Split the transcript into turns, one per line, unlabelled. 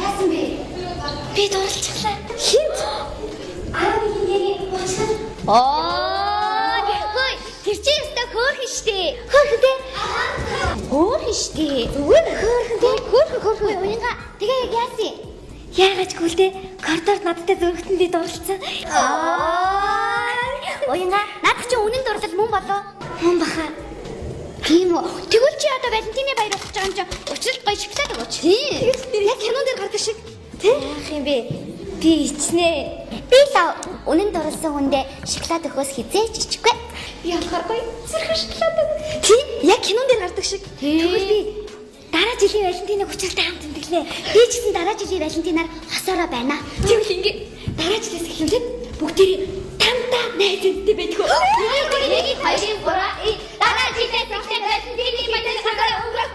Яасан бэ?
Би дурлцлаа.
Хинт? 11-ний уучрал.
Хөөе, тэр чинь өстө хөөрхөн штэ. Хөөрхөн дээ. Хөөрхөн штэ.
Зүгээр
Хөөрхөн дээ. Хөөрхөн. Уянга. Тэгээ яг яасан? Яагаад ч гүйлдэ коридорд надтай зөрөгтөн би дурлцсан. Уянга, наад чи үнэн дурлал мөн болоо. Мөн баха. Тийм үү. Тэгвэл чи одоо Валентины баяр ухаж байгаа юм чи уучралд гоё шоколад өгөөч.
Тийм. Тэр яг кинон дээр гардаг шиг.
Тийм юм бэ. Би ичнэ. Би л үнэн дурлсан хүндээ шоколад өгөхөөс хизээч ичгүй.
Би болохоор гоё зэрхэн шоколад өгөх. Тийм. Яг кинон дээр гардаг шиг.
Тэгвэл би дараа жилийн Валентиныг уучралтай хамт тэмдэглээ. Би ч гэсэн дараа жилийн Валентинаар хосоороо байна.
Тэгвэл ингэ дараа жилээс эхлүүлээд бүгдээрээ тамтаа найз энтэй байдаг уу?
1 2 3 дараа жилээс эхлээд Валентиныг мэдээ сагараа өнгөрөх